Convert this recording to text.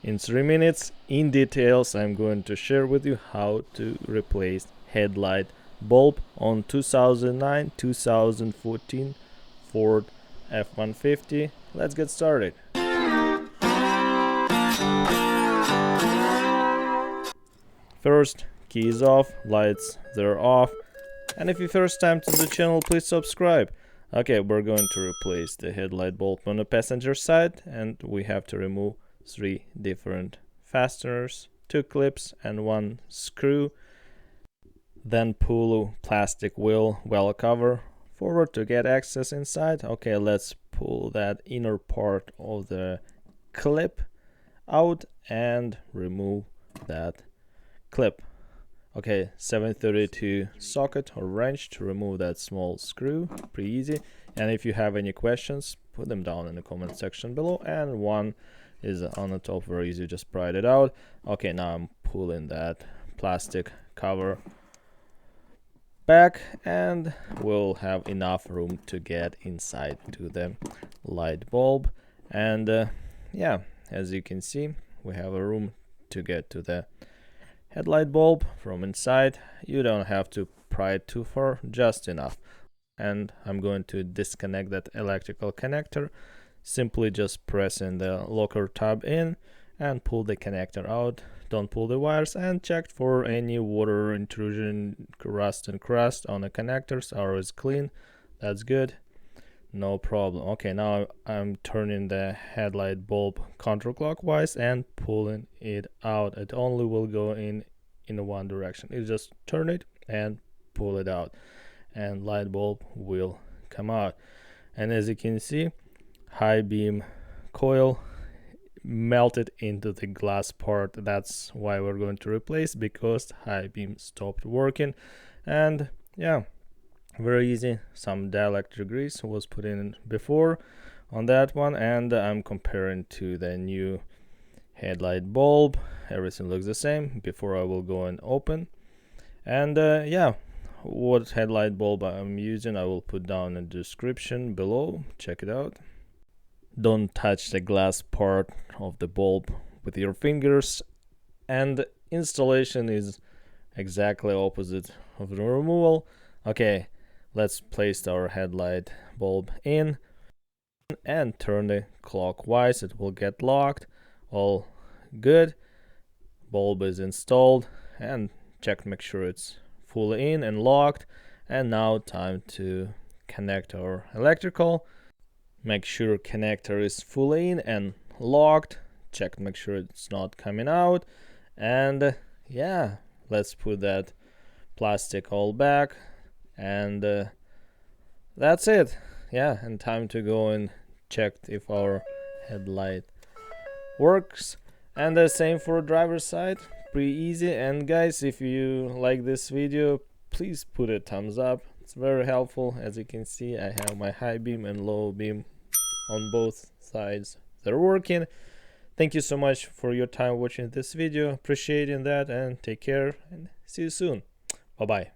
In 3 minutes, in details, I'm going to share with you how to replace headlight bulb on 2009-2014 Ford F150. Let's get started. First, keys off, lights they're off, and if you first time to the channel, please subscribe. Okay, we're going to replace the headlight bulb on the passenger side, and we have to remove 3 different fasteners, 2 clips and 1 screw. Then pull plastic wheel well cover forward to get access inside. Okay, let's pull that inner part of the clip out and remove that clip. Okay, 732 socket or wrench to remove that small screw, pretty easy. And if you have any questions, put them down in the comment section below, and one is on the top, very easy, just pry it out. Okay, now I'm pulling that plastic cover back, and we'll have enough room to get inside to the light bulb. And yeah, as you can see, we have a room to get to the headlight bulb from inside. You don't have to pry it too far, just enough. And I'm going to disconnect that electrical connector, simply just pressing the locker tab in and pull the connector out. Don't pull the wires, and check for any water intrusion, rust and crust on the connectors. Ours is clean, that's good, no problem. Okay, now I'm turning the headlight bulb counterclockwise and pulling it out. It only will go in one direction. You just turn it and pull it out, and light bulb will come out. And as you can see, high beam coil melted into the glass part. That's why we're going to replace, because high beam stopped working. And yeah, very easy. Some dielectric grease was put in before on that one, and I'm comparing to the new headlight bulb. Everything looks the same. Before I will go and open, and yeah, what headlight bulb I'm using I will put down in the description below. Check it out. Don't touch the glass part of the bulb with your fingers, and installation is exactly opposite of the removal. Okay, let's place our headlight bulb in and turn it clockwise. It will get locked. All good. Bulb is installed, and check, make sure it's fully in and locked. And now time to connect our electrical. Make sure connector is fully in and locked. Check, make sure it's not coming out. And yeah, let's put that plastic all back, and that's it. Yeah, and time to go and check if our headlight works. And the same for driver's side, pretty easy. And guys, if you like this video, please put a thumbs up, it's very helpful. As you can see, I have my high beam and low beam on both sides, they're working. Thank you so much for your time watching this video, appreciating that, and take care and see you soon. Bye bye.